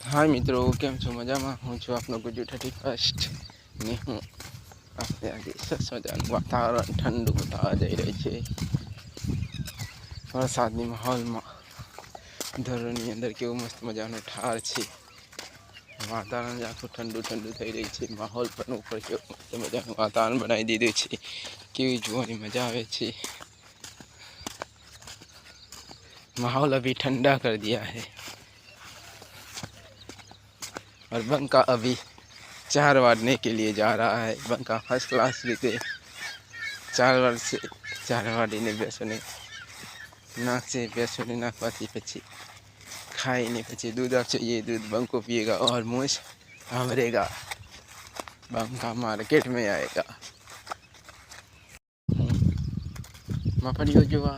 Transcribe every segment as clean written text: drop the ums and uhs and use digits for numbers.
हाय मित्रों, केम छो मजामां? हूँ छुं आपनो गुजू 31 ने हूँ आपणे आगे सरस मजानुं वातावरण ठंडू थवा जई रह्युं छे। वरसादनी माहोलमां धरोनी अंदर केवो मस्त मजानो ठार छे। वातावरण आखुं ठंडू ठंडू थई रह्युं छे। माहोल पण उपर केवो मस्त मजानुं वातावरण बनावी दीधुं छे। केवी जोवानी मजा आवे छे। माहौल अभी ठंडा कर दिया है और बंका अभी 4 वाटने के लिए जा रहा है। बंका फर्स्ट क्लास रीते 4 वाटीने बेसोने नाखशे। बेसोने नाखवाथी पछी खाईने पछी दूध आपशे। ये दूध बंको पिएगा और मूछ भरेगा। बंका मार्केट में आएगा। मफड़ियों जोवा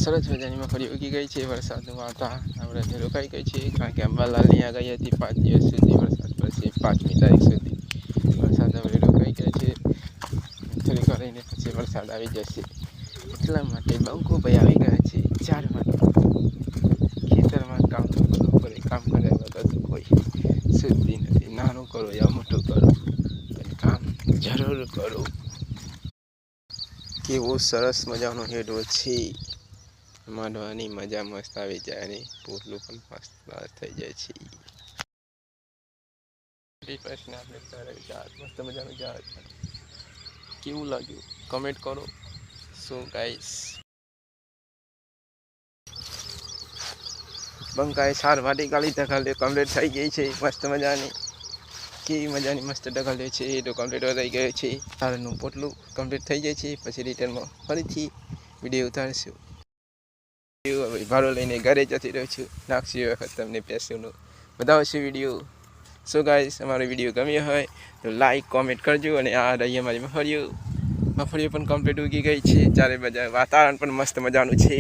सरस मजानी मफड़ी उगी गई है। वरसादनुं वातावरण આપણે રોકાઈ ગઈ છે, કારણ કે અંબાલાલની આગાહી હતી 5 દિવસ સુધી વરસાદ પડશે। 5મી તારીખ સુધી વરસાદ હવે રોકાઈ ગયો છે। થોડીક વાર રહીને પછી વરસાદ આવી જશે, એટલા માટે બંકો ભાઈ આવી ગયા છે 4 વાગે। ખેતરમાં કામ તો કરવું પડે, કામ કર્યા વગર તો કોઈ શુદ્ધિ નથી। નાનું કરો યા મોટું કરો, પણ કામ જરૂર કરો। કેવો સરસ મજાનો હેડો છે। માંડવાની મજા મસ્ત આવી જાય અને પોટલું પણ મસ્ત થઈ જાય છે। આપણે મસ્ત મજાનું ઝાડ કેવું લાગ્યું કમેન્ટ કરો। સો ગાઈસ, બંકાએ 4 વાટી કાઢી ઢગલીઓ કમ્પ્લીટ થઈ ગઈ છે। મસ્ત મજાની કેવી મજાની મસ્ત ઢગલીઓ છે એ તો કમ્પ્લીટ થઈ ગયો છે। ઝાડનું પોટલું કમ્પ્લીટ થઈ જાય છે। પછી રિટર્નમાં ફરીથી વિડીયો ઉતારશું। ભાડો લઈને ઘરે જતી રહ્યો છું। નાખશું એ વખત તમને પેસોનું બતાવશું વિડીયો। સો ગાઈસ, અમારો વિડીયો ગમ્યો હોય તો લાઈક કોમેન્ટ કરજો। અને આ રહી અમારી મફળીઓ પણ કમ્પ્લીટ ઉગી ગઈ છે। ચારે બાજુ વાતાવરણ પણ મસ્ત મજાનું છે।